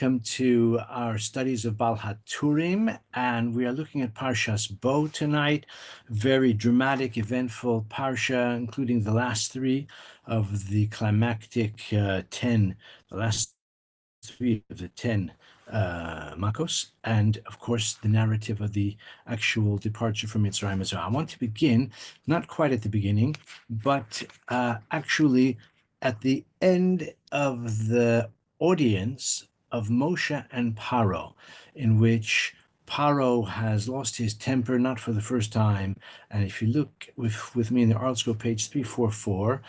welcome to our studies of haTurim, and we are looking at Parshas Bo tonight. Very dramatic, eventful Parsha, including the last three of the climactic 10, the last three of the 10 Makos, and of course the narrative of the actual departure from Mitzrayim as well. I want to begin, not quite at the beginning, but actually at the end of the audience of Moshe and Paro, in which Paro has lost his temper, not for the first time. And if you look with me in the ArtScroll, page 344,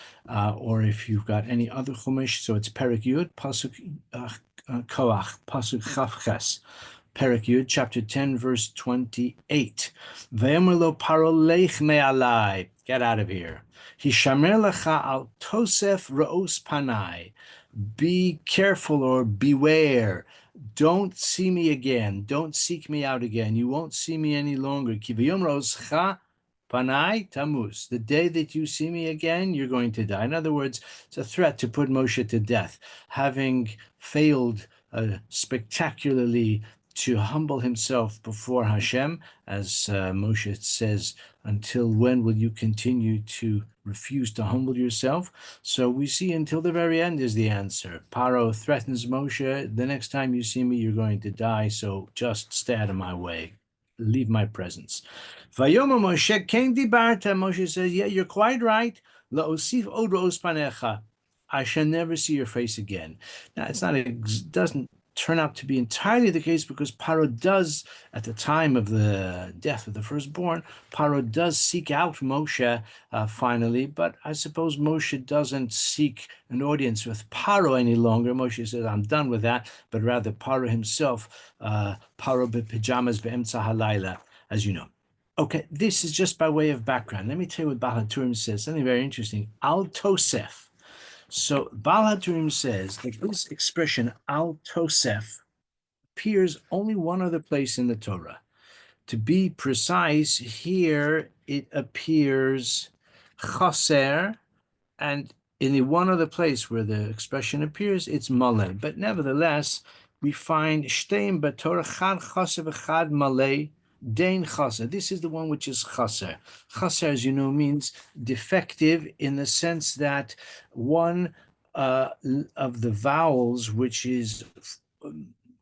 or if you've got any other Chumash, so it's Perek Yud, Pasuk Koach, Pasuk Chavches, Perek Yud, chapter 10, verse 28. Ve'omer lo Paro lech me'alai, get out of here. Hishamer lecha al tosef ra'os panai. Be careful or beware. Don't see me again. Don't seek me out again. You won't see me any longer. Ki v'yom ra'oscha panai tamus. The day that you see me again, you're going to die. In other words, it's a threat to put Moshe to death, having failed spectacularly to humble himself before Hashem, as Moshe says, until when will you continue to refuse to humble yourself? So we see until the very end is the answer. Paro threatens Moshe, the next time you see me, you're going to die, so just stay out of my way. Leave my presence. Vayoma Moshe ken dibarta. Moshe says, yeah, you're quite right. La'osif od ra'os panecha. I shall never see your face again. Now, doesn't turn out to be entirely the case, because Paro does, at the time of the death of the firstborn, Paro does seek out Moshe finally, but I suppose Moshe doesn't seek an audience with Paro any longer. Moshe says, I'm done with that, but rather Paro himself, Paro bepajamas be'emtza halayla, as you know. Okay, this is just by way of background. Let me tell you what haTurim says, something very interesting. Al Tosef. So haTurim says that this expression al tosef appears only one other place in the Torah. To be precise, here it appears chaser, and in the one other place where the expression appears, it's maleh. But nevertheless, we find shteim b'Torah chad chaser v'chad maleh. Dain chaser. This is the one which is chaser. Chaser, as you know, means defective in the sense that one of the vowels which is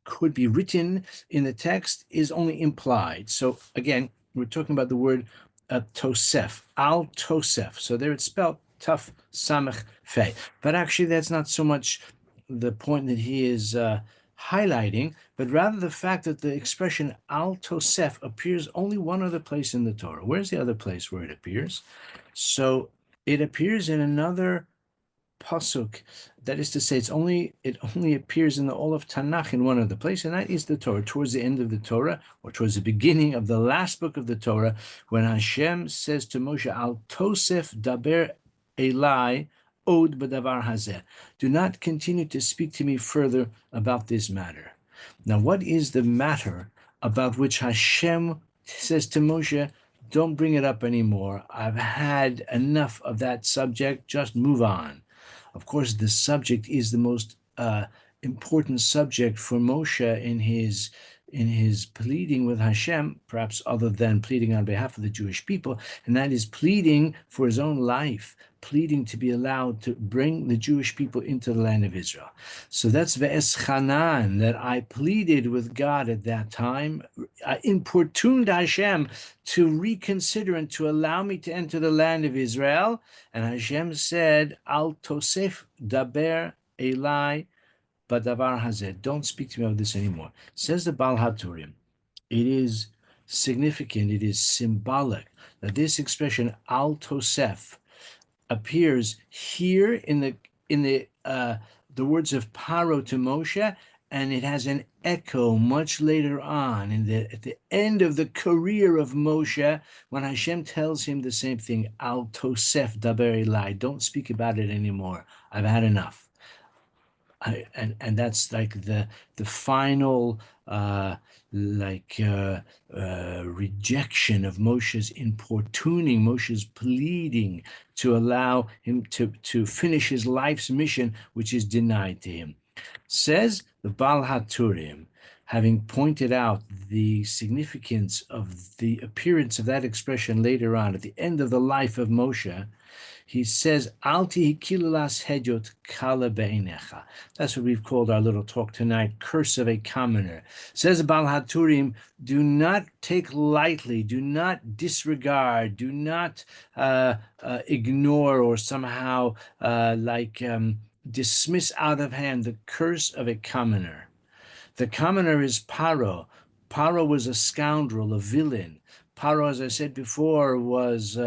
could be written in the text is only implied. So again, we're talking about the word tosef, al tosef. So there it's spelled taf samech fe. But actually, that's not so much the point that he is highlighting, but rather the fact that the expression al tosef appears only one other place in the Torah. Where's the other place where it appears? So it appears in another pasuk. That is to say, it only appears in all of Tanakh in one other place, and that is the Torah, towards the end of the Torah, or towards the beginning of the last book of the Torah, when Hashem says to Moshe, al tosef daber elai od b'davar hazeh. Do not continue to speak to me further about this matter. Now, what is the matter about which Hashem says to Moshe, don't bring it up anymore. I've had enough of that subject. Just move on. Of course, the subject is the most important subject for Moshe in his pleading with Hashem, perhaps other than pleading on behalf of the Jewish people, and that is pleading for his own life, pleading to be allowed to bring the Jewish people into the land of Israel. So that's ve'eschanan, that I pleaded with God at that time. I importuned Hashem to reconsider and to allow me to enter the land of Israel. And Hashem said, al tosef daber elai badavar hazeh. Don't speak to me of this anymore. Says the haTurim. It is significant, it is symbolic that this expression al tosef appears here in the words of Paro to Moshe, and it has an echo much later on at the end of the career of Moshe, when Hashem tells him the same thing, al tosef daber elai, don't speak about it anymore. I've had enough. And that's like the final rejection of Moshe's importuning, Moshe's pleading to allow him to finish his life's mission, which is denied to him. Says the Baal HaTurim, having pointed out the significance of the appearance of that expression later on at the end of the life of Moshe, he says, Al tihi kilulas hedyot kala be'einecha. That's what we've called our little talk tonight, curse of a commoner. Says Baal HaTurim, do not take lightly, do not disregard, do not ignore or somehow dismiss out of hand the curse of a commoner. The commoner is Paro. Paro was a scoundrel, a villain. Paro, as I said before, was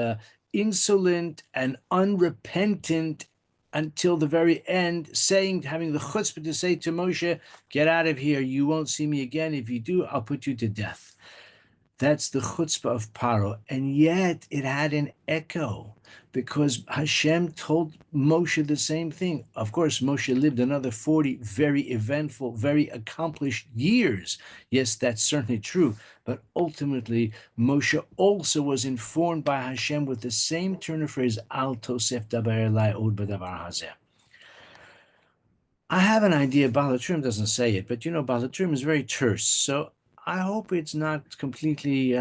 insolent and unrepentant until the very end, having the chutzpah to say to Moshe, get out of here, you won't see me again. If you do, I'll put you to death. That's the chutzpah of Paro. And yet it had an echo because Hashem told Moshe the same thing. Of course, Moshe lived another 40 very eventful, very accomplished years. Yes, that's certainly true. But ultimately, Moshe also was informed by Hashem with the same turn of phrase, Al tosef daber elai od b'davar hazeh. I have an idea. Baal HaTurim doesn't say it, but Baal HaTurim is very terse. So I hope it's not completely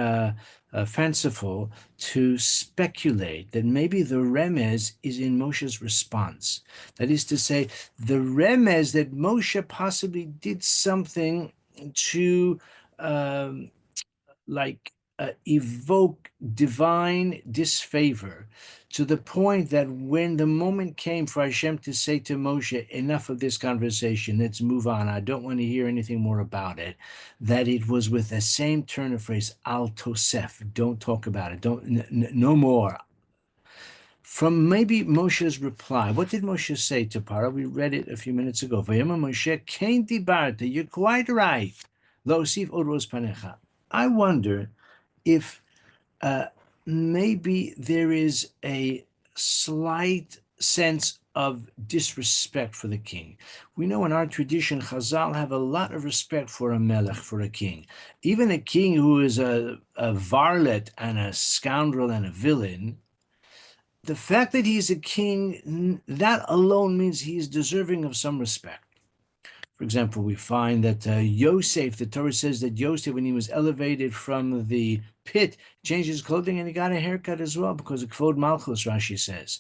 fanciful to speculate that maybe the remez is in Moshe's response. That is to say, the remez that Moshe possibly did something to um, evoke divine disfavor to the point that when the moment came for Hashem to say to Moshe, enough of this conversation, let's move on, I don't want to hear anything more about it, that it was with the same turn of phrase, al tosef, don't talk about it, no more. From maybe Moshe's reply, what did Moshe say to Paro? We read it a few minutes ago. Vayoma Moshe, Kain dibarta, you're quite right. Lo osif od rosh panecha. I wonder if maybe there is a slight sense of disrespect for the king. We know in our tradition, Chazal have a lot of respect for a melech, for a king. Even a king who is a varlet and a scoundrel and a villain, the fact that he's a king, that alone means he is deserving of some respect. For example, we find that Yosef, the Torah says that Yosef, when he was elevated from the pit, changed his clothing and he got a haircut as well because of Kvod Malchus, Rashi says.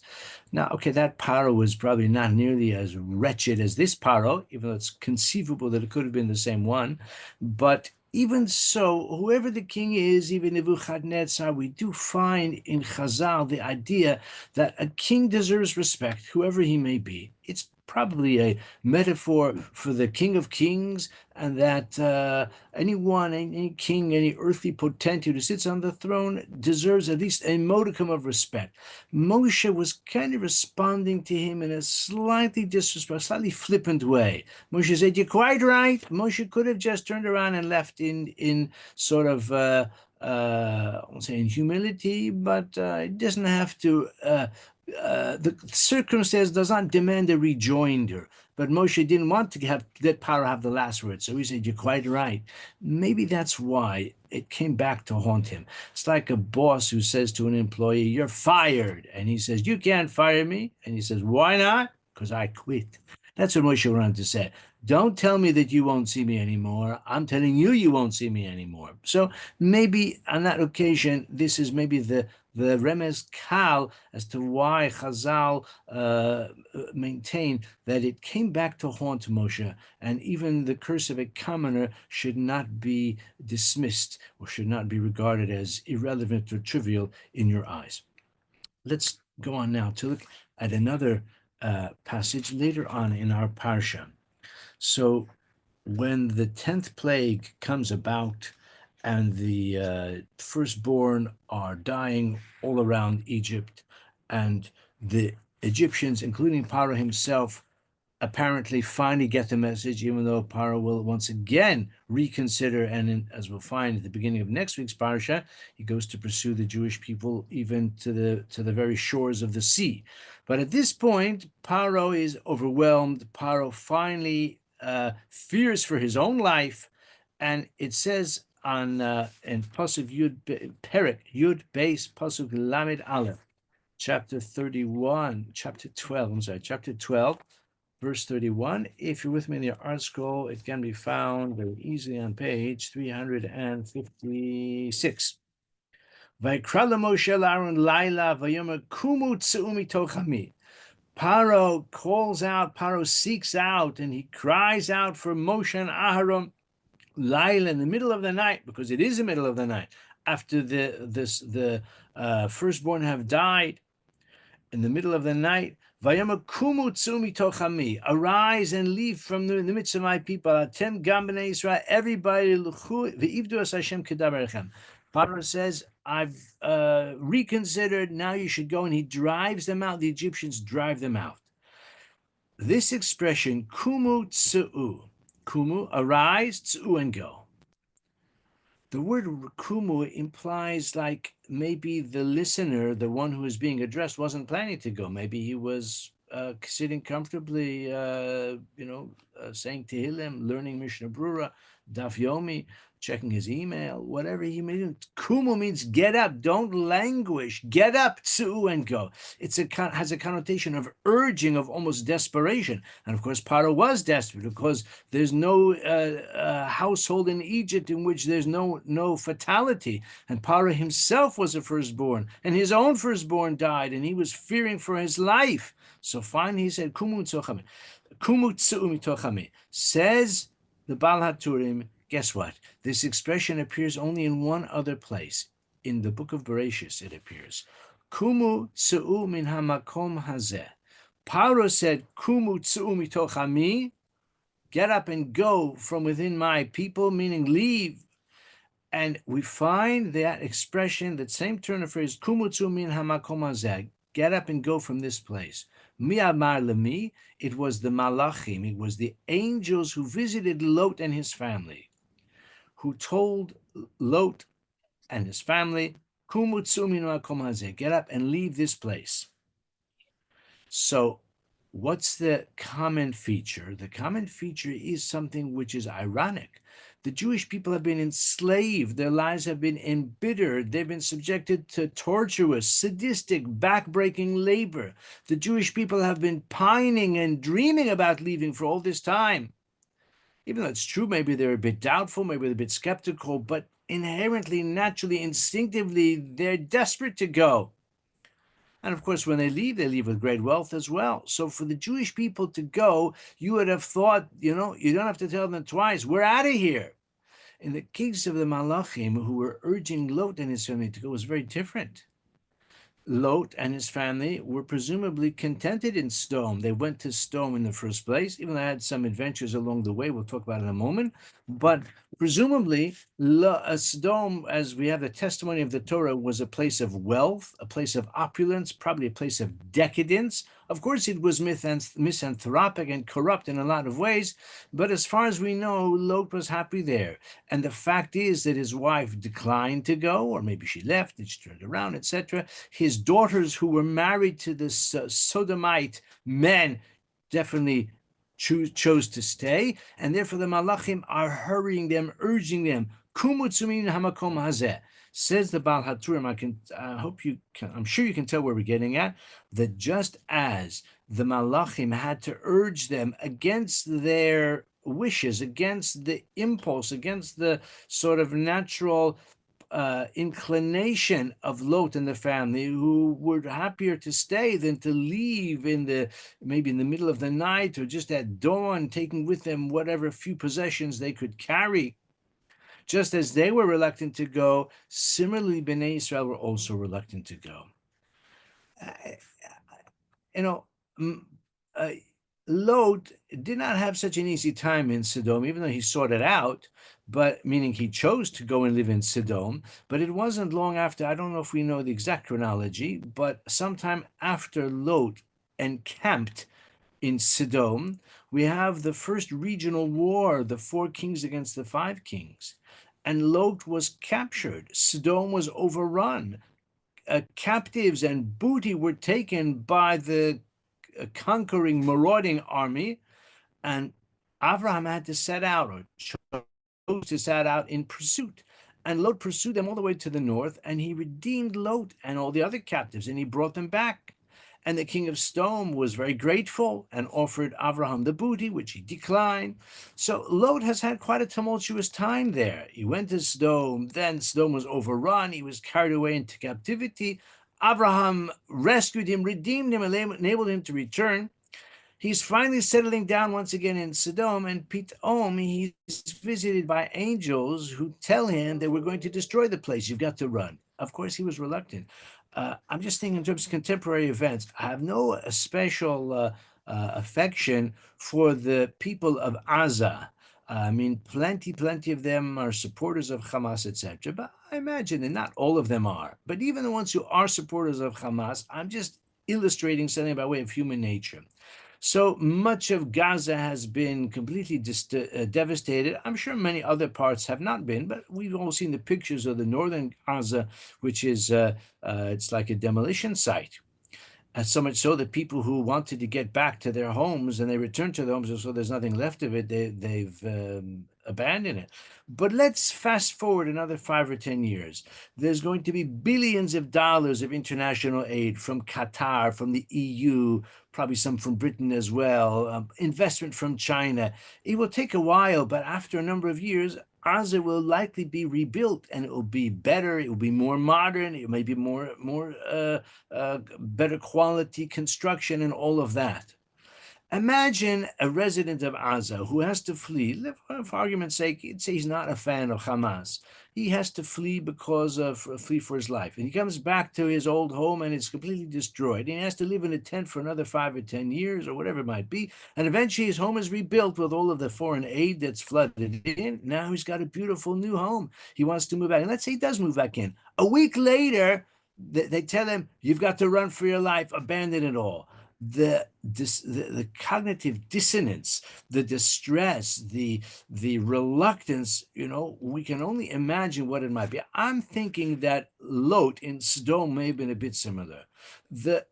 Now, okay, that Paro was probably not nearly as wretched as this Paro, even though it's conceivable that it could have been the same one. But even so, whoever the king is, even Nebuchadnezzar, we do find in Chazal the idea that a king deserves respect, whoever he may be. It's probably a metaphor for the King of Kings, and that anyone, any king, any earthly potentate who sits on the throne deserves at least a modicum of respect. Moshe was kind of responding to him in a slightly disrespectful, slightly flippant way. Moshe said, "You're quite right." Moshe could have just turned around and left in sort of I won't say in humility, but it doesn't have to. The circumstance does not demand a rejoinder, but Moshe didn't want to let Paro have the last word, so he said, "You're quite right." Maybe that's why it came back to haunt him. It's like a boss who says to an employee, "You're fired," and he says, "You can't fire me," and he says, "Why not?" "Because I quit." That's what Moshe wanted to say. Don't tell me that you won't see me anymore. I'm telling you, you won't see me anymore. So maybe on that occasion, this is maybe the remez kal as to why Chazal maintain that it came back to haunt Moshe, and even the curse of a commoner should not be dismissed or should not be regarded as irrelevant or trivial in your eyes. Let's go on now to look at another passage later on in our parsha. So when the 10th plague comes about and the firstborn are dying all around Egypt, and the Egyptians, including Pharaoh himself, apparently finally get the message, even though Paro will once again reconsider, and as we'll find at the beginning of next week's parasha, he goes to pursue the Jewish people even to the very shores of the sea. But at this point, Paro is overwhelmed. Paro finally fears for his own life, and it says on in pasuk Yud Perek Yud Beis pasuk Lamed Aleph, chapter 12. I'm sorry, chapter 12. verse 31. If you're with me in the art scroll, it can be found very easily on page 356. Vayikra Moshe Aaron Laila Vayomer Kumu Tzu mitoch ami. Paro calls out, Paro seeks out, and he cries out for Moshe and Aharon Laila in the middle of the night, because it is the middle of the night, after the firstborn have died, in the middle of the night. Vayama kumu tzu mitoch ami. Arise and leave from the midst of my people. Atem gam b'nei Yisrael. Everybody v'ivdu as Hashem kedaberchem. Paro says, I've reconsidered. Now you should go. And he drives them out. The Egyptians drive them out. This expression, kumu tzu, kumu, arise, tzu, and go. The word kumu implies like maybe the listener, the one who is being addressed, wasn't planning to go. Maybe he was sitting comfortably, saying Tehillim, learning Mishnah Brura, Daf Yomi, checking his email, whatever he may do. Kumu means get up, don't languish, get up, tzu, and go. Has a connotation of urging, of almost desperation. And of course, Paro was desperate because there's no household in Egypt in which there's no fatality. And Paro himself was a firstborn, and his own firstborn died, and he was fearing for his life. So finally he said, Kumu tzu mitoch ami. Says the Baal HaTurim, guess what? This expression appears only in one other place. In the book of Bereshis it appears. Kumu tzu min hamakom hazeh. Paro said, Kumu tzu mitoch ami, get up and go from within my people, meaning leave. And we find that expression, that same turn of phrase, Kumu tzu min hamakom hazeh, get up and go from this place. Mi amar lemi, it was the malachim, it was the angels who visited Lot and his family, who told Lot and his family, Kumu tzu min hamakom hazeh, get up and leave this place. So what's the common feature? The common feature is something which is ironic. The Jewish people have been enslaved. Their lives have been embittered. They've been subjected to tortuous, sadistic, backbreaking labor. The Jewish people have been pining and dreaming about leaving for all this time. Even though it's true, maybe they're a bit doubtful, maybe they're a bit skeptical, but inherently, naturally, instinctively, they're desperate to go. And of course, when they leave with great wealth as well. So for the Jewish people to go, you would have thought, you don't have to tell them twice, we're out of here. In the case of the Malachim, who were urging Lot and his family to go, was very different. Lot and his family were presumably contented in Sodom. They went to Sodom in the first place, even though they had some adventures along the way. We'll talk about it in a moment. But presumably, Sodom, as we have the testimony of the Torah, was a place of wealth, a place of opulence, probably a place of decadence. Of course, it was misanthropic and corrupt in a lot of ways, but as far as we know, Lot was happy there. And the fact is that his wife declined to go, or maybe she left and she turned around, etc. His daughters, who were married to this Sodomite men, definitely chose to stay, and therefore the Malachim are hurrying them, urging them, Kumu tzu min hamakom hazeh. Says the Baal HaTurim, I'm sure you can tell where we're getting at, that just as the Malachim had to urge them against their wishes, against the impulse, against the sort of natural inclination of Lot and the family, who were happier to stay than to leave maybe in the middle of the night or just at dawn, taking with them whatever few possessions they could carry. Just as they were reluctant to go, similarly, Bnei Israel were also reluctant to go. Lot did not have such an easy time in Sodom, even though he sought it out, but meaning he chose to go and live in Sodom. But it wasn't long after, I don't know if we know the exact chronology, but sometime after Lot encamped in Sodom, we have the first regional war, the 4 kings against the 5 kings. And Lot was captured. Sodom was overrun. Captives and booty were taken by the conquering, marauding army. And Abraham had to set out, or chose to set out in pursuit. And Lot pursued them all the way to the north, and he redeemed Lot and all the other captives, and he brought them back. And the king of Sodom was very grateful and offered Abraham the booty, which he declined. So Lot has had quite a tumultuous time there. He went to Sodom, then Sodom was overrun, he was carried away into captivity. Abraham rescued him, redeemed him, and enabled him to return. He's finally settling down once again in Sodom, and Pitom, he's visited by angels who tell him that we're going to destroy the place. You've got to run. Of course, he was reluctant. I'm just thinking in terms of contemporary events. I have no special affection for the people of Gaza. I mean, plenty of them are supporters of Hamas, etc. But I imagine that not all of them are. But even the ones who are supporters of Hamas, I'm just illustrating something by way of human nature. So much of Gaza has been completely devastated. I'm sure many other parts have not been, but we've all seen the pictures of the northern Gaza, which is it's like a demolition site. So much so that people who wanted to get back to their homes and they return to their homes, and so there's nothing left of it, they've abandoned it. But let's fast forward another 5 or 10 years. There's going to be billions of dollars of international aid from Qatar, from the EU, probably some from Britain as well, investment from China. It will take a while, but after a number of years, Gaza will likely be rebuilt, and it will be better. It will be more modern. It may be more better quality construction and all of that. Imagine a resident of Gaza who has to flee, for argument's sake, say he's not a fan of Hamas. He has to flee flee for his life. And he comes back to his old home and it's completely destroyed. And he has to live in a tent for another 5 or 10 years or whatever it might be. And eventually his home is rebuilt with all of the foreign aid that's flooded in. Now he's got a beautiful new home. He wants to move back. And let's say he does move back in. A week later, they tell him, you've got to run for your life, abandon it all. The cognitive dissonance, the distress, the reluctance, we can only imagine what it might be. I'm thinking that Lot in Sodom may have been a bit similar. The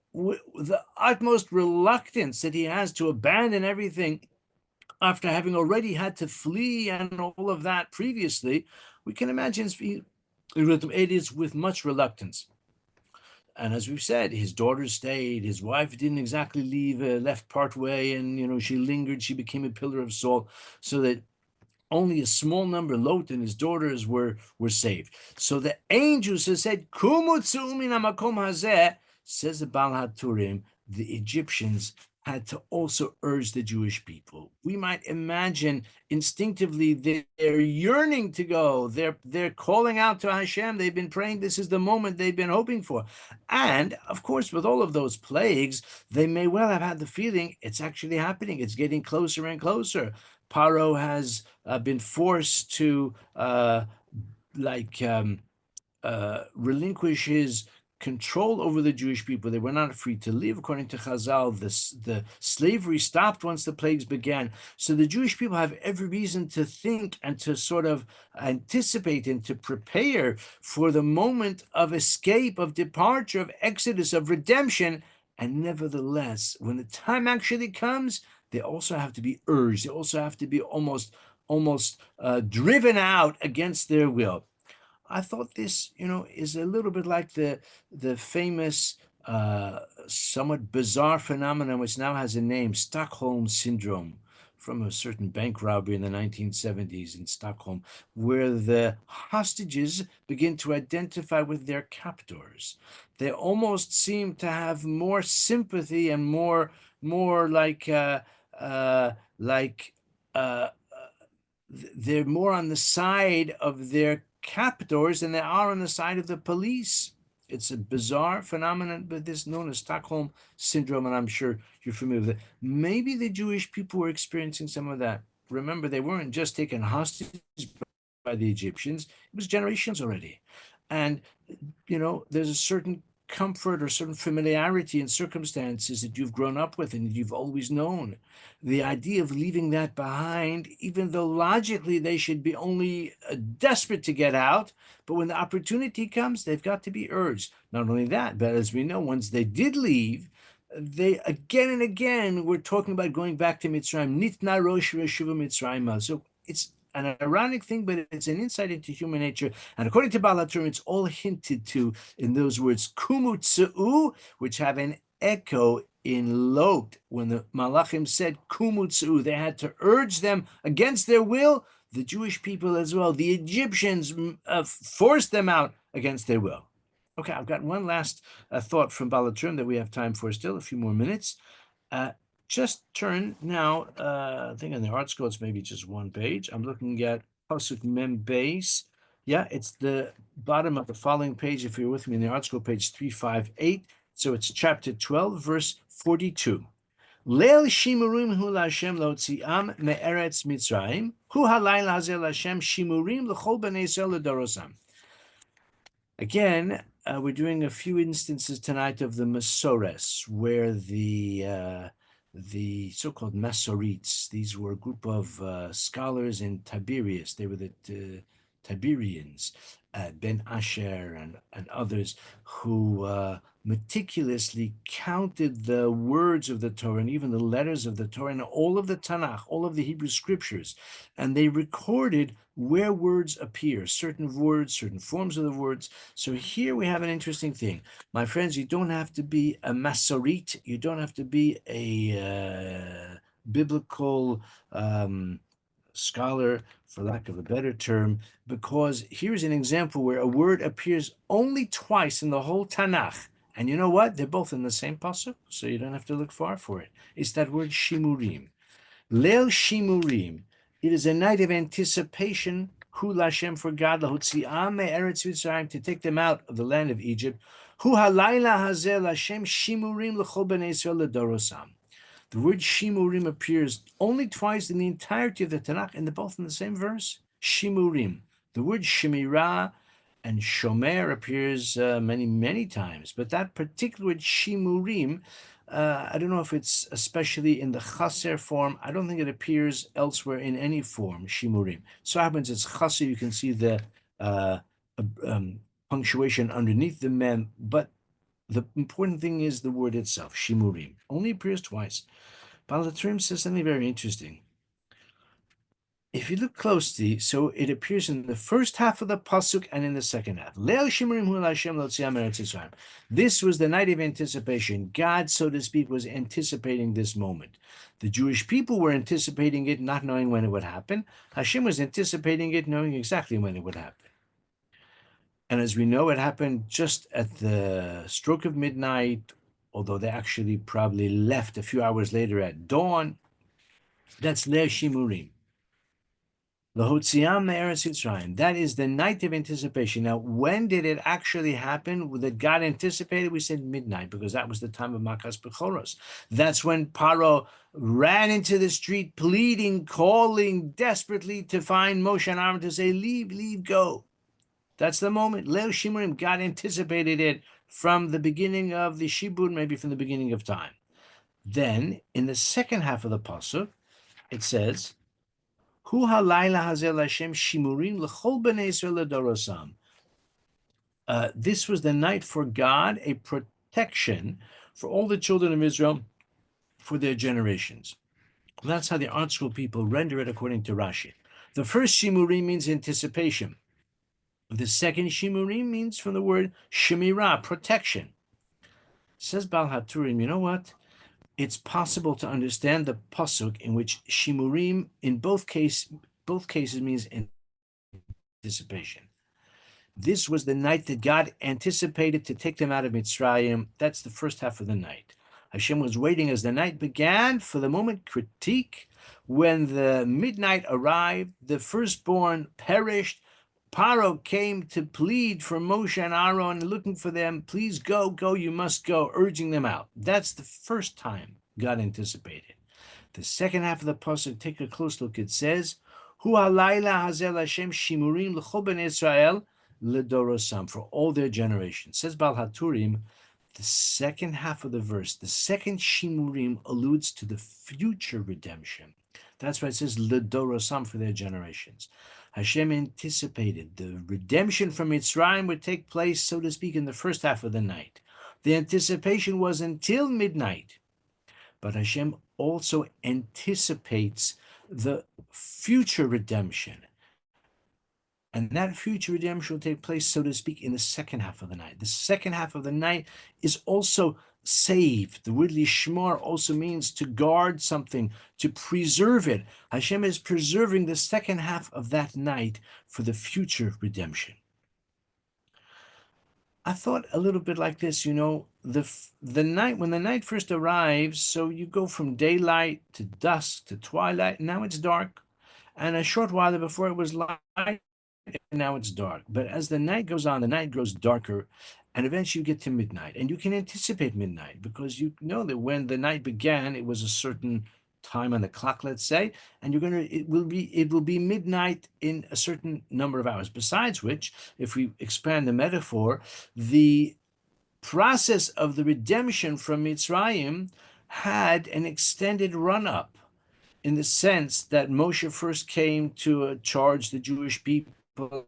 utmost reluctance that he has to abandon everything after having already had to flee and all of that previously, we can imagine it is with much reluctance. And as we've said, his daughter stayed. His wife didn't exactly leave, left part way, and she lingered. She became a pillar of salt, so that only a small number, Lot and his daughters, were saved. So the angels have said, "Kumutsu min hamakom hazeh," says the Baal HaTurim, the Egyptians had to also urge the Jewish people. We might imagine instinctively they're yearning to go. They're calling out to Hashem. They've been praying. This is the moment they've been hoping for. And of course, with all of those plagues, they may well have had the feeling it's actually happening. It's getting closer and closer. Paro has been forced to relinquish his control over the Jewish people. They were not free to live. According to Chazal, the slavery stopped once the plagues began. So the Jewish people have every reason to think and to sort of anticipate and to prepare for the moment of escape, of departure, of exodus, of redemption. And nevertheless, when the time actually comes, they also have to be urged. They also have to be almost driven out against their will. I thought this, is a little bit like the famous, somewhat bizarre phenomenon, which now has a name, Stockholm Syndrome, from a certain bank robbery in the 1970s in Stockholm, where the hostages begin to identify with their captors. They almost seem to have more sympathy and more like uh, they're more on the side of their captors than they are on the side of the police. It's a bizarre phenomenon, but this is known as Stockholm Syndrome, and I'm sure you're familiar with it. Maybe the Jewish people were experiencing some of that. Remember, they weren't just taken hostage by the Egyptians, it was generations already. And, there's a certain comfort or certain familiarity in circumstances that you've grown up with and you've always known. The idea of leaving that behind, even though logically they should be only desperate to get out, but when the opportunity comes, they've got to be urged. Not only that, but as we know, once they did leave, they again and again were talking about going back to Mitzrayim. Nitna rosh reshuva Mitzrayim. So it's an ironic thing, but it's an insight into human nature. And according to Baal HaTurim, it's all hinted to in those words, kumutsu, which have an echo in Lot when the Malachim said Kumutsu. They had to urge them against their will. The Jewish people as well, the Egyptians forced them out against their will. Okay, I've got one last thought from Baal HaTurim that we have time for still, a few more minutes. Uh, just turn now, I think on the art scroll, it's maybe just one page. I'm looking at Pasuk Mem Beis. Yeah, it's the bottom of the following page. If you're with me in the art scroll, page 358. So it's chapter 12, verse 42. Leil shimurim hu Lashem lotziam me'eretz Mitzrayim hu halayla hazeh Lashem shimurim l'chol b'nei Yisrael l'dorosam. Again, we're doing a few instances tonight of the Masores, where the so-called Masorites, these were a group of scholars in Tiberias. They were the Tiberians, Ben Asher and others, who meticulously counted the words of the Torah and even the letters of the Torah and all of the Tanakh, all of the Hebrew scriptures, and they recorded where words appear, certain words, certain forms of the words. So here we have an interesting thing. My friends, you don't have to be a Masorit, you don't have to be a biblical scholar, for lack of a better term, because here's an example where a word appears only twice in the whole Tanakh. And you know what? They're both in the same pasuk, so you don't have to look far for it. It's that word shimurim. Leil shimurim. It is a night of anticipation. Hu Lashem, for God, lahotzi'am me'eretz Mitzrayim, to take them out of the land of Egypt. Hu halayla hazeh Lashem shimurim l'chol b'nei Yisrael l'dorosam. The word shimurim appears only twice in the entirety of the Tanakh, and they're both in the same verse. Shimurim. The word shemirah and shomer appears many times, but that particular word shimurim, I don't know if it's especially in the chaser form. I don't think it appears elsewhere in any form, shimurim. So happens it's chaser, you can see the punctuation underneath the mem, but the important thing is the word itself, shimurim. Only appears twice. Baal HaTurim says something very interesting. If you look closely, so it appears in the first half of the pasuk and in the second half. Leil shimurim hu Lashem lotziam eretz Yisrael. This was the night of anticipation. God, so to speak, was anticipating this moment. The Jewish people were anticipating it, not knowing when it would happen. Hashem was anticipating it, knowing exactly when it would happen. And as we know, it happened just at the stroke of midnight, although they actually probably left a few hours later at dawn. That's Leil Shimurim. Lahotziam me'eretz Mitzrayim. That is the night of anticipation. Now, when did it actually happen that God anticipated? We said midnight, because that was the time of Makas Bechoros. That's when Paro ran into the street, pleading, calling desperately to find Moshe and Aaron to say, leave, go. That's the moment. Leil Shimurim, God anticipated it from the beginning of the Shibud, maybe from the beginning of time. Then, in the second half of the pasuk, it says, Hu halayla hazeh Lashem shimurim l'chol b'nei Yisrael l'dorosam. This was the night for God, a protection for all the children of Israel for their generations. That's how the art school people render it according to Rashi. The first shimurim means anticipation. The second shimurim means from the word shemirah, protection. Says Baal HaTurim, you know what? It's possible to understand the pasuk in which shimurim in both cases means anticipation. This was the night that God anticipated to take them out of Mitzrayim. That's the first half of the night. Hashem was waiting as the night began for the moment critique. When the midnight arrived, the firstborn perished. Paro came to plead for Moshe and Aaron, looking for them. Please go, you must go, urging them out. That's the first time God anticipated. The second half of the pasuk, take a close look. It says, Hu halayla hazeh Lashem shimurim l'chol b'nei Yisrael l'dorosam, for all their generations. Says Baal HaTurim, the second half of the verse, the second shimurim alludes to the future redemption. That's why it says l'dorosam, for their generations. Hashem anticipated the redemption from Mitzrayim would take place, so to speak, in the first half of the night. The anticipation was until midnight. But Hashem also anticipates the future redemption. And that future redemption will take place, so to speak, in the second half of the night. The second half of the night is also save. The word lishmar also means to guard something, to preserve it. Hashem is preserving the second half of that night for the future redemption. I thought a little bit like this, the night when the night first arrives, so you go from daylight to dusk to twilight, now it's dark, and a short while before it was light, now it's dark. But as the night goes on, the night grows darker, and eventually you get to midnight. And you can anticipate midnight because you know that when the night began, it was a certain time on the clock, let's say, and it will be midnight in a certain number of hours. Besides which, if we expand the metaphor, the process of the redemption from Mitzrayim had an extended run up in the sense that Moshe first came to charge the Jewish people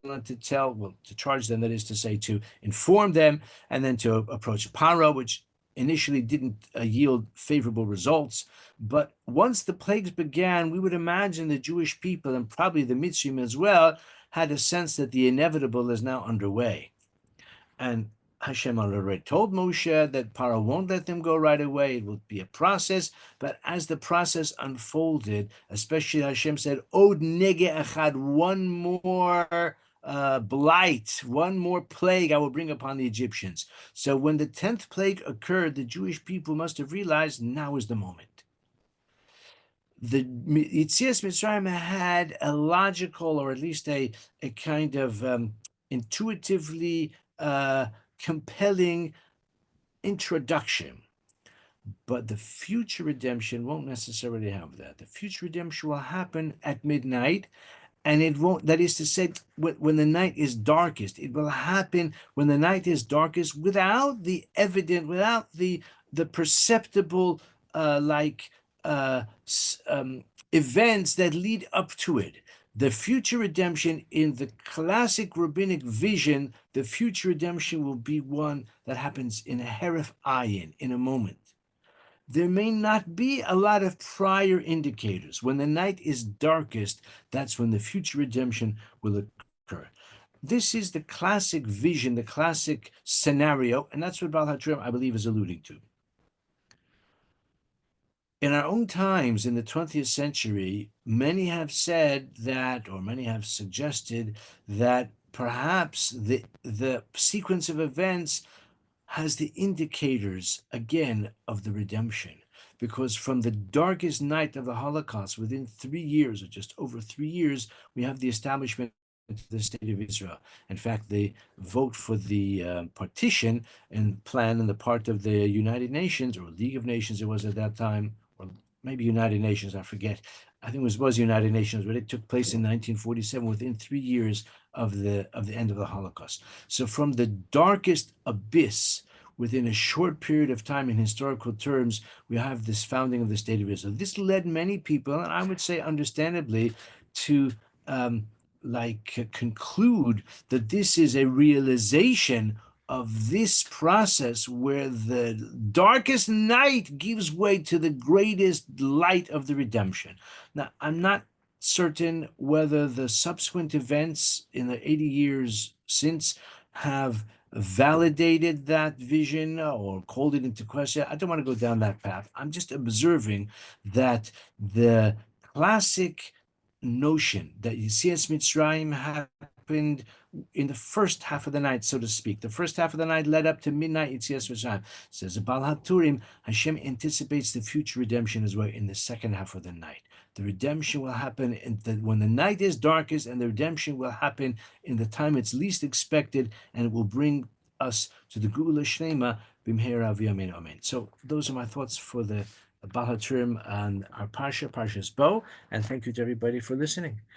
and to charge them, that is to say, to inform them, and then to approach Paro, which initially didn't yield favorable results. But once the plagues began, we would imagine the Jewish people, and probably the Mitzrayim as well, had a sense that the inevitable is now underway. And Hashem already told Moshe that Paro won't let them go right away. It will be a process. But as the process unfolded, especially Hashem said, Od nege echad, one more blight, one more plague I will bring upon the Egyptians. So when the 10th plague occurred, the Jewish people must have realized now is the moment. The Yetzias Mitzrayim had a logical, or at least a kind of intuitively compelling introduction. But the future redemption won't necessarily have that. The future redemption will happen at midnight, and it won't, that is to say, when the night is darkest. It will happen when the night is darkest without the evident, without the perceptible like events that lead up to it. The future redemption in the classic rabbinic vision, the future redemption will be one that happens in a heref ayin, in a moment. There may not be a lot of prior indicators. When the night is darkest, that's when the future redemption will occur. This is the classic vision, the classic scenario, and that's what Baal HaTurim, I believe, is alluding to. In our own times, in the 20th century, many have said that, or many have suggested that perhaps the sequence of events has the indicators again of the redemption, because from the darkest night of the Holocaust, within 3 years, or just over 3 years, we have the establishment of the state of Israel. In fact, the vote for the partition and plan on the part of the United Nations, or League of Nations it was at that time, or maybe United Nations, I forget. I think it was United Nations, but it took place in 1947, within 3 years of the end of the Holocaust. So from the darkest abyss, within a short period of time in historical terms, we have this founding of the state of Israel. This led many people, and I would say understandably, to conclude that this is a realization of this process where the darkest night gives way to the greatest light of the redemption. Now, I'm not certain whether the subsequent events in the 80 years since have validated that vision or called it into question. I don't want to go down that path. I'm just observing that the classic notion that Yetzias Mitzrayim happened in the first half of the night, so to speak. The first half of the night led up to midnight, Yetzias Mitzrayim. Says Baal HaTurim, Hashem anticipates the future redemption as well in the second half of the night. The redemption will happen when the night is darkest, and the redemption will happen in the time it's least expected, and it will bring us to the Geula Shlema b'mhera v'yamin amen. So those are my thoughts for the Baal HaTurim and our Parashas Bo, and thank you to everybody for listening.